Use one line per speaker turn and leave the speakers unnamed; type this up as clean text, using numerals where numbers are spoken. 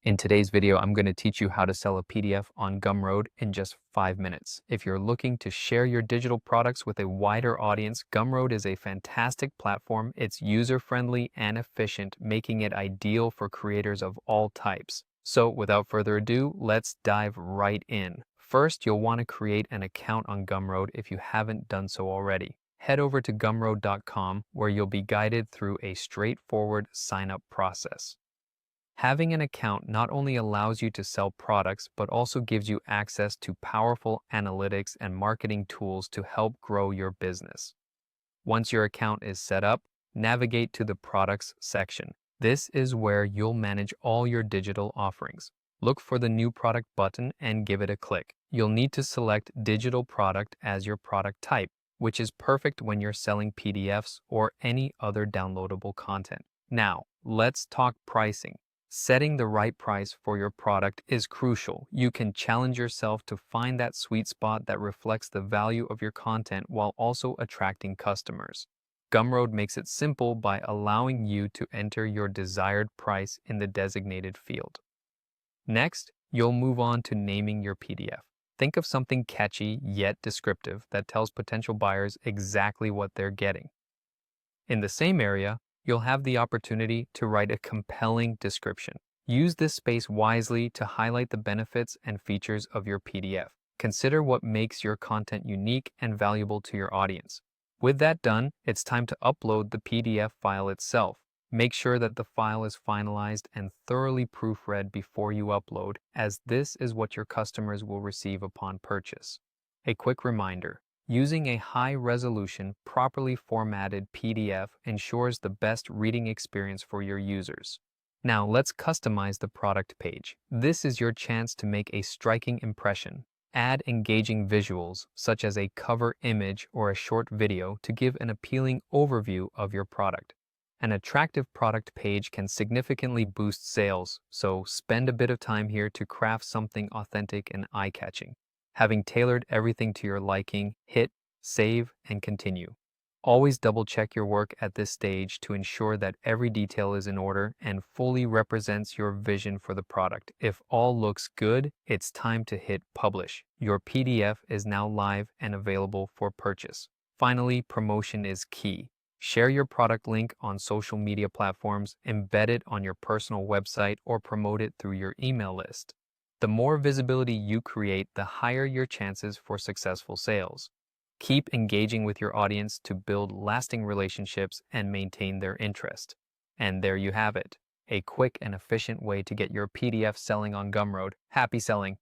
In today's video, I'm going to teach you how to sell a PDF on Gumroad in just 5 minutes. If you're looking to share your digital products with a wider audience, Gumroad is a fantastic platform. It's user-friendly and efficient, making it ideal for creators of all types. So without further ado, let's dive right in. First, you'll want to create an account on Gumroad if you haven't done so already. Head over to gumroad.com where you'll be guided through a straightforward sign-up process. Having an account not only allows you to sell products, but also gives you access to powerful analytics and marketing tools to help grow your business. Once your account is set up, navigate to the Products section. This is where you'll manage all your digital offerings. Look for the New Product button and give it a click. You'll need to select Digital Product as your product type, which is perfect when you're selling PDFs or any other downloadable content. Now, let's talk pricing. Setting the right price for your product is crucial. You can challenge yourself to find that sweet spot that reflects the value of your content while also attracting customers. Gumroad makes it simple by allowing you to enter your desired price in the designated field. Next, you'll move on to naming your PDF. Think of something catchy yet descriptive that tells potential buyers exactly what they're getting. In the same area, you'll have the opportunity to write a compelling description. Use this space wisely to highlight the benefits and features of your PDF. Consider what makes your content unique and valuable to your audience. With that done, it's time to upload the PDF file itself. Make sure that the file is finalized and thoroughly proofread before you upload, as this is what your customers will receive upon purchase. A quick reminder. Using a high-resolution, properly formatted PDF ensures the best reading experience for your users. Now let's customize the product page. This is your chance to make a striking impression. Add engaging visuals, such as a cover image or a short video, to give an appealing overview of your product. An attractive product page can significantly boost sales, so spend a bit of time here to craft something authentic and eye-catching. Having tailored everything to your liking, hit save and continue. Always double-check your work at this stage to ensure that every detail is in order and fully represents your vision for the product. If all looks good, it's time to hit publish. Your PDF is now live and available for purchase. Finally, promotion is key. Share your product link on social media platforms, embed it on your personal website, or promote it through your email list. The more visibility you create, the higher your chances for successful sales. Keep engaging with your audience to build lasting relationships and maintain their interest. And there you have it, a quick and efficient way to get your PDF selling on Gumroad. Happy selling!